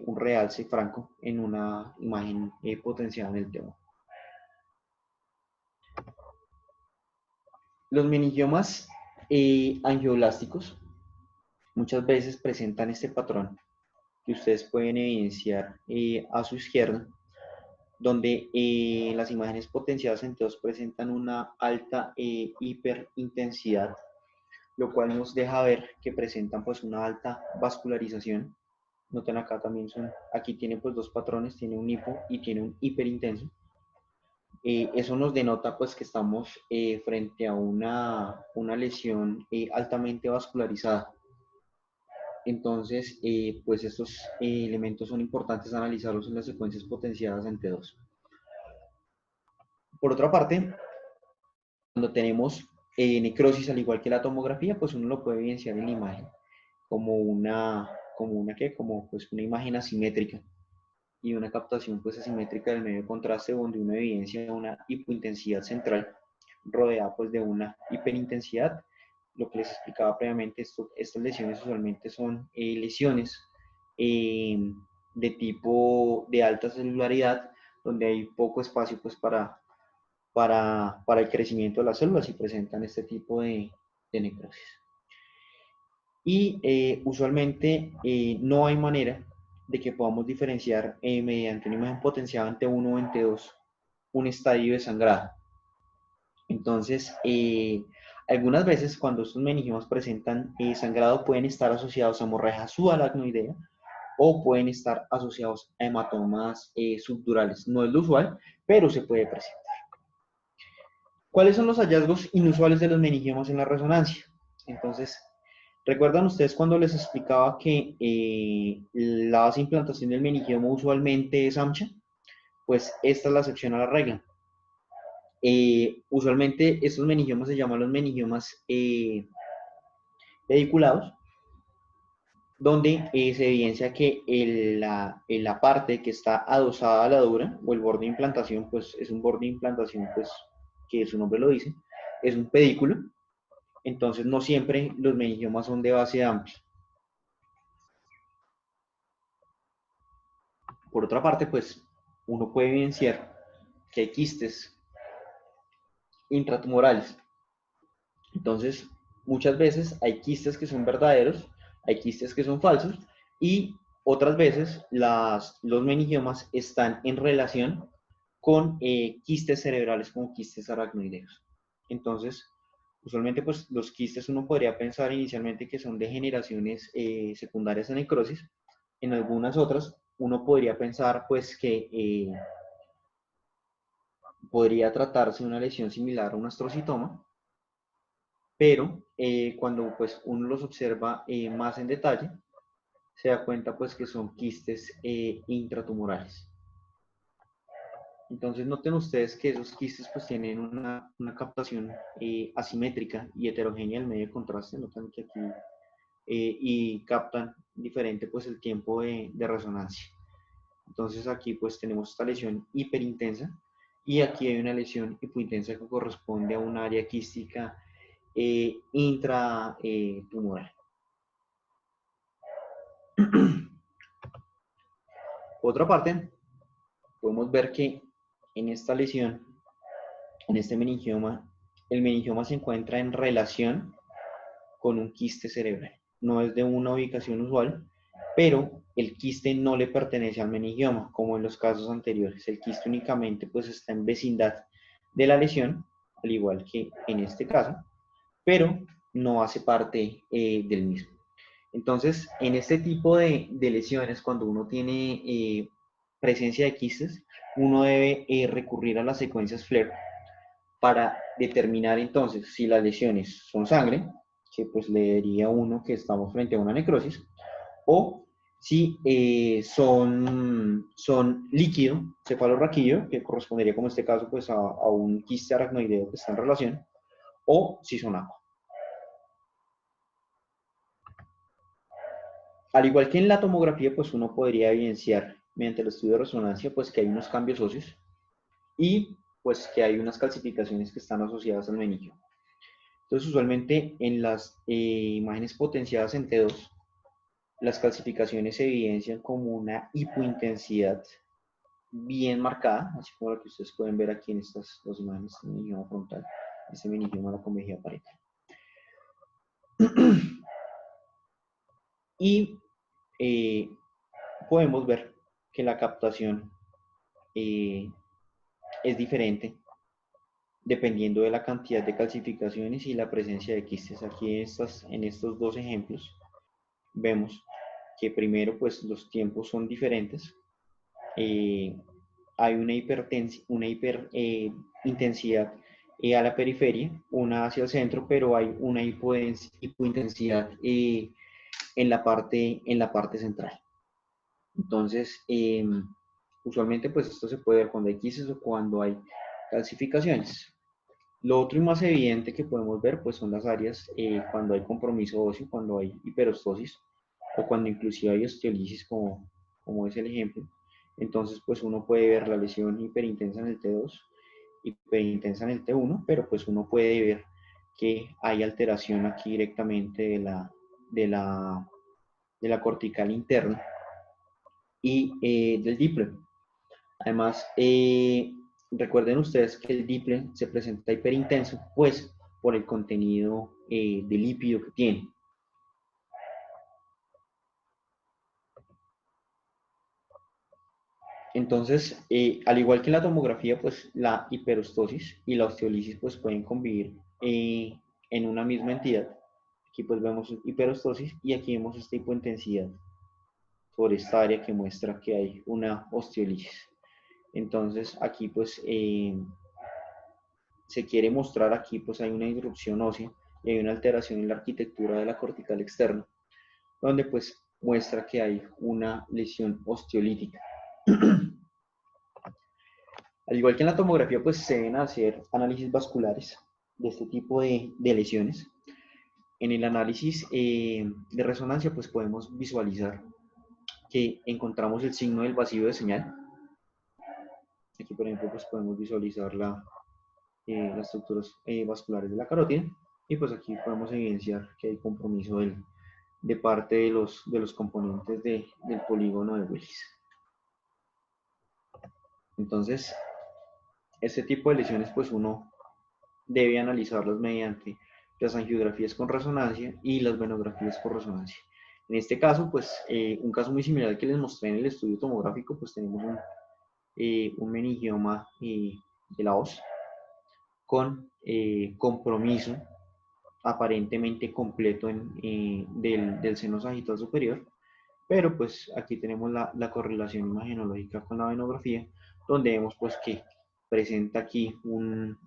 un realce franco en una imagen potenciada en el tema. Los meningiomas angioblásticos muchas veces presentan este patrón que ustedes pueden evidenciar a su izquierda, donde las imágenes potenciadas en T2 presentan una alta hiperintensidad, lo cual nos deja ver que presentan pues una alta vascularización. Noten acá también aquí tiene pues dos patrones, tiene un hipo y tiene un hiperintenso. Eso nos denota pues que estamos frente a una lesión altamente vascularizada. Entonces, pues estos elementos son importantes analizarlos en las secuencias potenciadas en T2. Por otra parte, cuando tenemos necrosis, al igual que la tomografía, pues uno lo puede evidenciar en la imagen como pues una imagen asimétrica y una captación pues asimétrica del medio de contraste, donde uno evidencia una hipointensidad central rodeada pues de una hiperintensidad. Lo que les explicaba previamente, estas lesiones usualmente son lesiones de tipo de alta celularidad, donde hay poco espacio pues para el crecimiento de las células y presentan este tipo de necrosis. Y usualmente no hay manera de que podamos diferenciar mediante una imagen potenciada en T1 o en T2 un estadio de sangrado. Entonces, algunas veces cuando estos meningiomas presentan sangrado pueden estar asociados a hemorragia subaracnoidea o pueden estar asociados a hematomas subdurales. No es lo usual, pero se puede presentar. ¿Cuáles son los hallazgos inusuales de los meningiomas en la resonancia? Entonces, ¿recuerdan ustedes cuando les explicaba que la base de implantación del meningioma usualmente es ancha? Pues esta es la excepción a la regla. Usualmente estos meningiomas se llaman los meningiomas pediculados, donde se evidencia que la parte que está adosada a la dura, o el borde de implantación, pues es un borde de implantación, pues que su nombre lo dice, es un pedículo. Entonces no siempre los meningiomas son de base amplia. Por otra parte, pues uno puede evidenciar que hay quistes intratumorales. Entonces, muchas veces hay quistes que son verdaderos, hay quistes que son falsos, y otras veces los meningiomas están en relación con quistes cerebrales como quistes aracnoideos. Entonces, usualmente pues los quistes uno podría pensar inicialmente que son degeneraciones secundarias a necrosis. En algunas otras uno podría pensar pues que podría tratarse de una lesión similar a un astrocitoma, pero cuando pues uno los observa más en detalle, se da cuenta pues que son quistes intratumorales. Entonces noten ustedes que esos quistes pues tienen una captación asimétrica y heterogénea del medio de contraste. Notan que aquí y captan diferente pues el tiempo de resonancia. Entonces aquí pues tenemos esta lesión hiperintensa y aquí hay una lesión hipointensa que corresponde a un área quística intratumoral. Por otra parte, podemos ver que en esta lesión, en este meningioma, el meningioma se encuentra en relación con un quiste cerebral. No es de una ubicación usual, pero el quiste no le pertenece al meningioma, como en los casos anteriores. El quiste únicamente pues está en vecindad de la lesión al igual que en este caso, pero no hace parte del mismo. Entonces, en este tipo de lesiones, cuando uno tiene presencia de quistes, uno debe recurrir a las secuencias FLAIR para determinar entonces si las lesiones son sangre, que pues le diría a uno que estamos frente a una necrosis, o si son líquido, cefalorraquídeo, que correspondería como en este caso pues a un quiste aracnoideo que está en relación, o si son agua. Al igual que en la tomografía, pues uno podría evidenciar mediante el estudio de resonancia pues que hay unos cambios óseos y pues que hay unas calcificaciones que están asociadas al meningo. Entonces, usualmente en las imágenes potenciadas en T2, las calcificaciones se evidencian como una hipointensidad bien marcada, así como lo que ustedes pueden ver aquí en estas dos imágenes, el meningioma frontal, este meningioma de la convejidad parietal. Y podemos ver que la captación es diferente dependiendo de la cantidad de calcificaciones y la presencia de quistes. Aquí en estos dos ejemplos vemos que primero pues los tiempos son diferentes, hay una hiperintensidad a la periferia, una hacia el centro, pero hay una hipointensidad en la parte central. Entonces, usualmente pues esto se puede ver cuando hay quistes o cuando hay calcificaciones. Lo otro y más evidente que podemos ver pues son las áreas cuando hay compromiso óseo, cuando hay hiperostosis o cuando inclusive hay osteolisis como es el ejemplo. Entonces pues uno puede ver la lesión hiperintensa en el T2, hiperintensa en el T1, pero pues uno puede ver que hay alteración aquí directamente de la cortical interna y del Diple. Además, recuerden ustedes que el Diple se presenta hiperintenso, pues por el contenido de lípido que tiene. Entonces, al igual que en la tomografía, pues la hiperostosis y la osteolisis pues pueden convivir en una misma entidad. Aquí pues vemos hiperostosis y aquí vemos esta hipointensidad por esta área que muestra que hay una osteolisis. Entonces, aquí pues se quiere mostrar aquí pues hay una disrupción ósea y hay una alteración en la arquitectura de la cortical externa, donde pues muestra que hay una lesión osteolítica. Al igual que en la tomografía, pues se deben hacer análisis vasculares de este tipo de lesiones. En el análisis de resonancia, pues podemos visualizar que encontramos el signo del vacío de señal. Aquí, por ejemplo, pues podemos visualizar las estructuras vasculares de la carótida. Y pues aquí podemos evidenciar que hay compromiso de parte de los componentes del polígono de Willis. Entonces, este tipo de lesiones, pues uno debe analizarlas mediante las angiografías con resonancia y las venografías por resonancia. En este caso, pues un caso muy similar al que les mostré en el estudio tomográfico, pues tenemos un meningioma de la hoz con compromiso aparentemente completo del seno sagital superior, pero pues aquí tenemos la correlación imagenológica con la venografía, donde vemos pues que presenta aquí un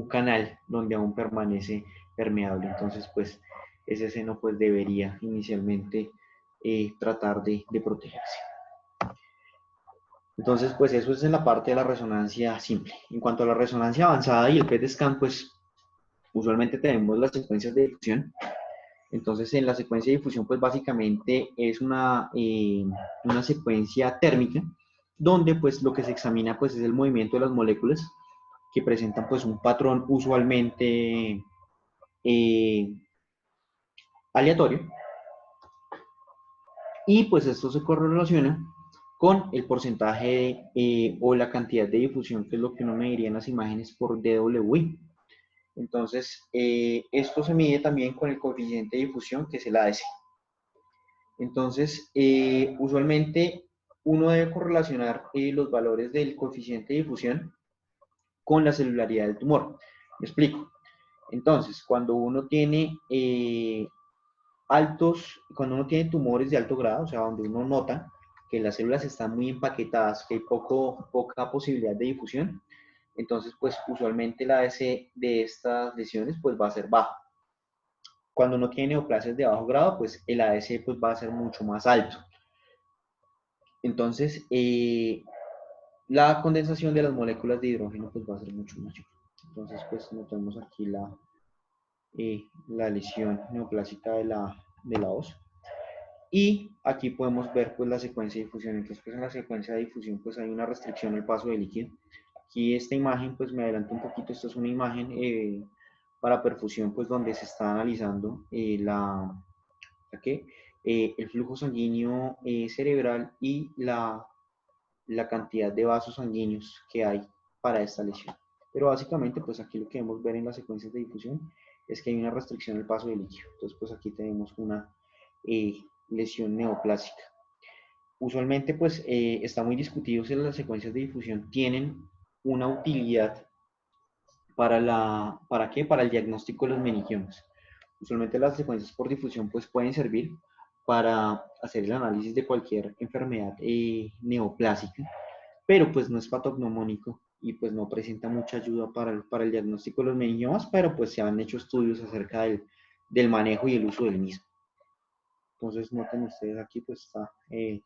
canal donde aún permanece permeable. Entonces pues ese seno pues debería inicialmente tratar de protegerse. Entonces pues eso es en la parte de la resonancia simple. En cuanto a la resonancia avanzada y el PET scan, pues usualmente tenemos las secuencias de difusión. Entonces, en la secuencia de difusión, pues básicamente es una secuencia térmica, donde pues lo que se examina pues es el movimiento de las moléculas que presentan pues un patrón usualmente aleatorio, y pues esto se correlaciona con el porcentaje o la cantidad de difusión, que es lo que uno mediría en las imágenes por DWI. Entonces, esto se mide también con el coeficiente de difusión, que es el ADC. Entonces, usualmente uno debe correlacionar los valores del coeficiente de difusión con la celularidad del tumor. Me explico. Entonces, cuando uno tiene cuando uno tiene tumores de alto grado, o sea, donde uno nota que las células están muy empaquetadas, que hay poca posibilidad de difusión, entonces, pues usualmente el ADC de estas lesiones pues va a ser bajo. Cuando uno tiene neoplasias de bajo grado, pues el ADC pues va a ser mucho más alto. Entonces, la condensación de las moléculas de hidrógeno pues va a ser mucho mayor. Entonces, pues notamos aquí la lesión neoplásica de la hoz. Y aquí podemos ver pues la secuencia de difusión. Entonces, pues en la secuencia de difusión pues hay una restricción al paso de líquido. Aquí esta imagen pues me adelanto un poquito. Esta es una imagen para perfusión pues donde se está analizando el flujo sanguíneo cerebral y la cantidad de vasos sanguíneos que hay para esta lesión. Pero básicamente, pues aquí lo que debemos ver en las secuencias de difusión es que hay una restricción al paso de líquido. Entonces, pues aquí tenemos una lesión neoplásica. Usualmente, pues está muy discutido si las secuencias de difusión tienen una utilidad ¿para qué? Para el diagnóstico de los meningiomas. Usualmente las secuencias por difusión pues pueden servir para hacer el análisis de cualquier enfermedad neoplásica, pero pues no es patognomónico y pues no presenta mucha ayuda para el diagnóstico de los meningiomas, pero pues se han hecho estudios acerca del manejo y el uso del mismo. Entonces noten ustedes aquí pues esta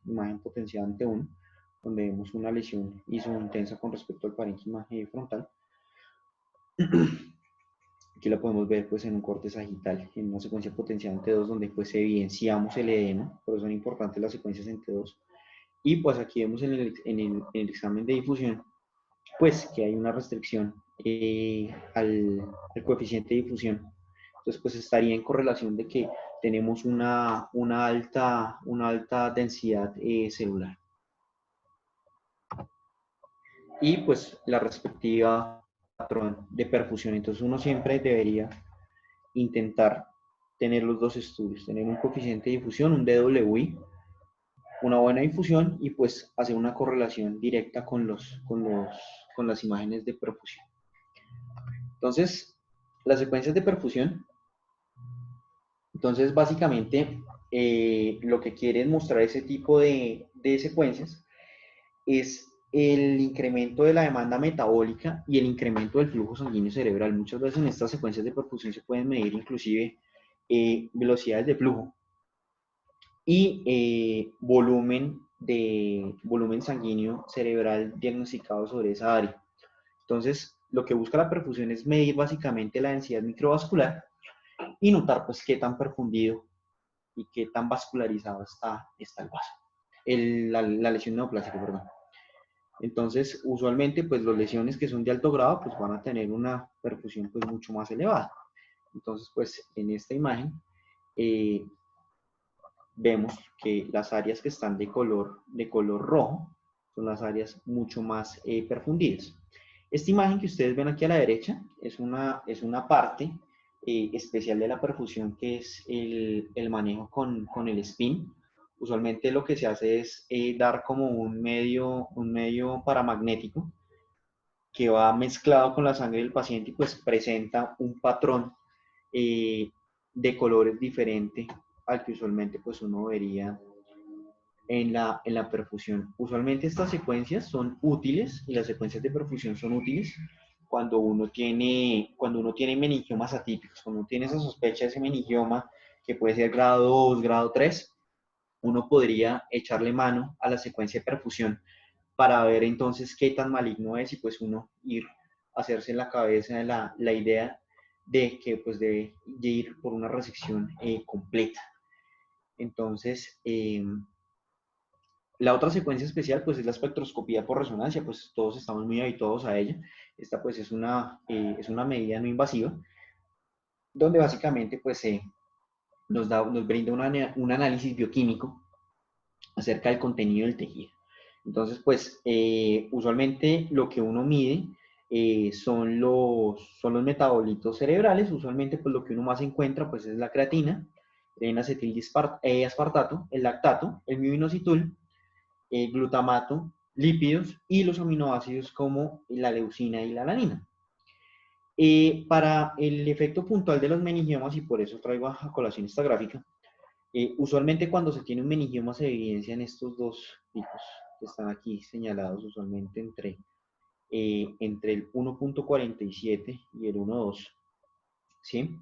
imagen potenciada ante 1, donde vemos una lesión isointensa con respecto al parénquima frontal. Aquí la podemos ver pues en un corte sagital, en una secuencia potenciada en T2 donde pues evidenciamos el edema, por eso son importantes las secuencias en T2. Y pues aquí vemos en el examen de difusión pues que hay una restricción al coeficiente de difusión. Entonces pues estaría en correlación de que tenemos una alta densidad celular. Y pues la respectiva patrón de perfusión. Entonces uno siempre debería intentar tener los dos estudios, tener un coeficiente de difusión, un DWI, una buena difusión y pues hacer una correlación directa con las imágenes de perfusión. Entonces, las secuencias de perfusión, entonces básicamente lo que quieren mostrar ese tipo de secuencias es el incremento de la demanda metabólica y el incremento del flujo sanguíneo cerebral. Muchas veces en estas secuencias de perfusión se pueden medir inclusive velocidades de flujo y volumen sanguíneo cerebral diagnosticado sobre esa área. Entonces, lo que busca la perfusión es medir básicamente la densidad microvascular y notar pues qué tan perfundido y qué tan vascularizado está el vaso, la lesión neoplásica, perdón. Entonces, usualmente, pues las lesiones que son de alto grado, pues van a tener una perfusión pues mucho más elevada. Entonces, pues en esta imagen vemos que las áreas que están de color rojo son las áreas mucho más perfundidas. Esta imagen que ustedes ven aquí a la derecha es una parte especial de la perfusión que es el manejo con el spin. Usualmente lo que se hace es dar como un medio paramagnético que va mezclado con la sangre del paciente y pues presenta un patrón de colores diferente al que usualmente pues uno vería en la perfusión. Usualmente estas secuencias son útiles y las secuencias de perfusión son útiles cuando uno tiene meningiomas atípicos, cuando uno tiene esa sospecha de ese meningioma que puede ser grado 2, grado 3, uno podría echarle mano a la secuencia de perfusión para ver entonces qué tan maligno es y pues uno hacerse en la cabeza la idea de que pues debe ir por una resección completa. Entonces, la otra secuencia especial pues es la espectroscopía por resonancia, pues todos estamos muy habituados a ella. Esta pues es una medida no invasiva, donde básicamente pues nos brinda un análisis bioquímico acerca del contenido del tejido. Entonces, pues, usualmente lo que uno mide son los metabolitos cerebrales. Usualmente, pues, lo que uno más encuentra, pues, es la creatina, el N-acetil-aspartato, el lactato, el mioinositol, el glutamato, lípidos y los aminoácidos como la leucina y la alanina. Para el efecto puntual de los meningiomas, y por eso traigo a colación esta gráfica, usualmente cuando se tiene un meningioma se evidencian estos dos picos que están aquí señalados, usualmente entre el 1.47 y el 1.2, ¿sí?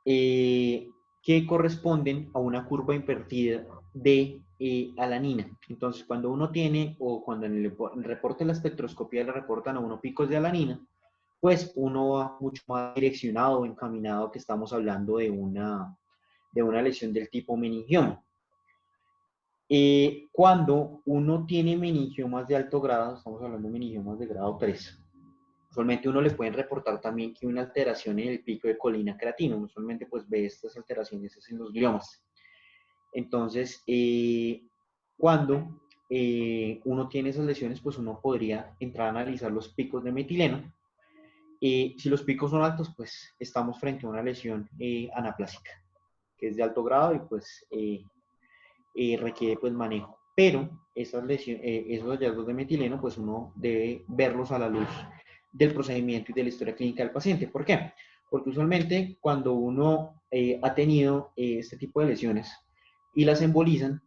Que corresponden a una curva invertida de alanina. Entonces, cuando uno tiene, o cuando en el reporte de la espectroscopía le reportan a uno picos de alanina, pues uno va mucho más direccionado o encaminado que estamos hablando de una lesión del tipo meningioma. Cuando uno tiene meningiomas de alto grado, estamos hablando de meningiomas de grado 3, usualmente uno le pueden reportar también que hay una alteración en el pico de colina creatina. Usualmente pues ve estas alteraciones en los gliomas. Entonces, cuando uno tiene esas lesiones, pues uno podría entrar a analizar los picos de metileno. Si los picos son altos, pues estamos frente a una lesión anaplásica, que es de alto grado y pues requiere pues manejo. Pero esos hallazgos de metileno, pues uno debe verlos a la luz del procedimiento y de la historia clínica del paciente. ¿Por qué? Porque usualmente cuando uno ha tenido este tipo de lesiones y las embolizan,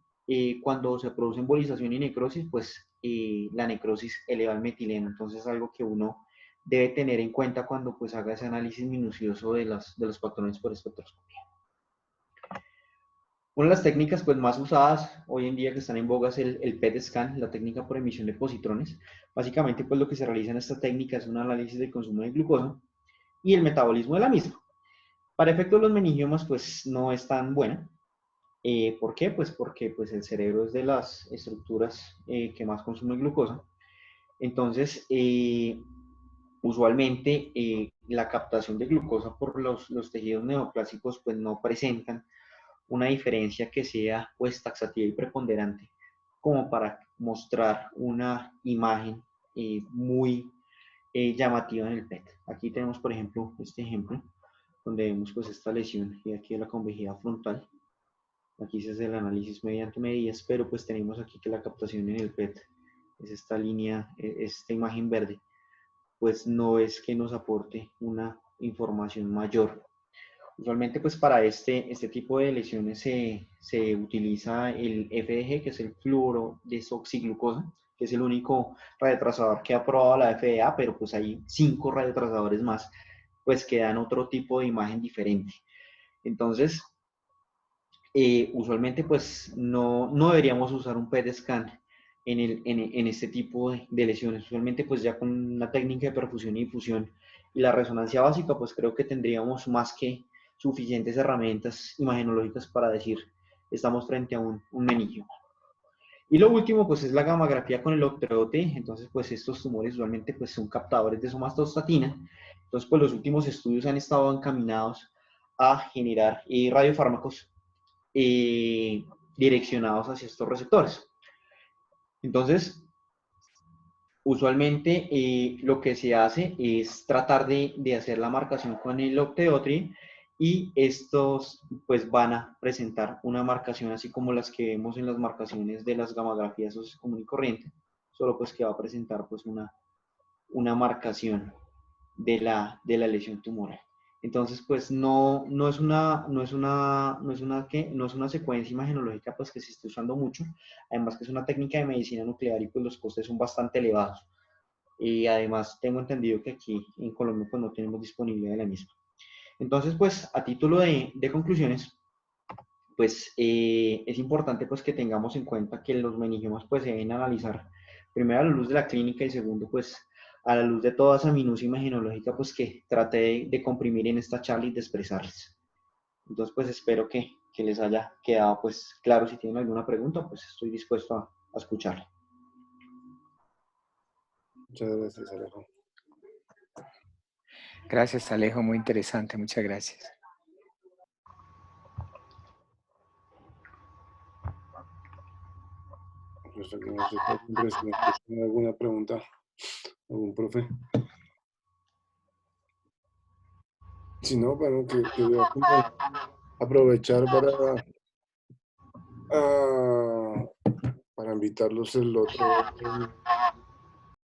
cuando se produce embolización y necrosis, pues la necrosis eleva el metileno. Entonces es algo que uno debe tener en cuenta cuando pues haga ese análisis minucioso de los patrones por espectroscopía. Una de las técnicas pues, más usadas hoy en día que están en boga es el PET scan, la técnica por emisión de positrones. Básicamente pues, lo que se realiza en esta técnica es un análisis del consumo de glucosa y el metabolismo de la misma. Para efectos de los meningiomas pues no es tan buena. ¿Por qué? Pues porque pues, el cerebro es de las estructuras que más consume glucosa. Entonces, usualmente la captación de glucosa por los tejidos neoplásicos pues no presentan una diferencia que sea pues taxativa y preponderante como para mostrar una imagen muy llamativa en el PET. Aquí tenemos por ejemplo este ejemplo donde vemos pues esta lesión y aquí la convejidad frontal. Aquí se hace el análisis mediante medidas, pero pues tenemos aquí que la captación en el PET es esta línea, esta imagen verde, pues no es que nos aporte una información mayor. Usualmente pues para este tipo de lesiones se utiliza el FDG, que es el fluorodesoxiglucosa, que es el único radiotrasador que ha aprobado la FDA, pero pues hay 5 radiotrasadores más, pues que dan otro tipo de imagen diferente. Entonces, usualmente pues no deberíamos usar un PET scan en este tipo de lesiones. Usualmente pues ya con una técnica de perfusión y difusión y la resonancia básica pues creo que tendríamos más que suficientes herramientas imagenológicas para decir estamos frente a un meningioma. Y lo último pues es la gammagrafía con el octreote. Entonces pues estos tumores usualmente pues son captadores de somatostatina. Entonces pues los últimos estudios han estado encaminados a generar radiofármacos direccionados hacia estos receptores. Entonces, usualmente lo que se hace es tratar de hacer la marcación con el octeotri y estos pues van a presentar una marcación así como las que vemos en las marcaciones de las gammagrafías común y corriente, solo pues que va a presentar pues una marcación de la lesión tumoral. Entonces, pues no es una secuencia imagenológica pues que se esté usando mucho, además que es una técnica de medicina nuclear y pues los costes son bastante elevados. Y además tengo entendido que aquí en Colombia pues no tenemos disponibilidad de la misma. Entonces, pues a título de conclusiones, pues es importante pues que tengamos en cuenta que los meningiomas pues se deben analizar primero a la luz de la clínica y segundo pues a la luz de toda esa minucia imagenológica pues que traté de comprimir en esta charla y de expresarles. Entonces pues espero que les haya quedado pues claro. Si tienen alguna pregunta pues estoy dispuesto a escucharla. Muchas gracias, Alejo. Gracias, Alejo, muy interesante, muchas gracias. No sé si tiene alguna pregunta, algún profe. Si no, bueno, quería como aprovechar para invitarlos el otro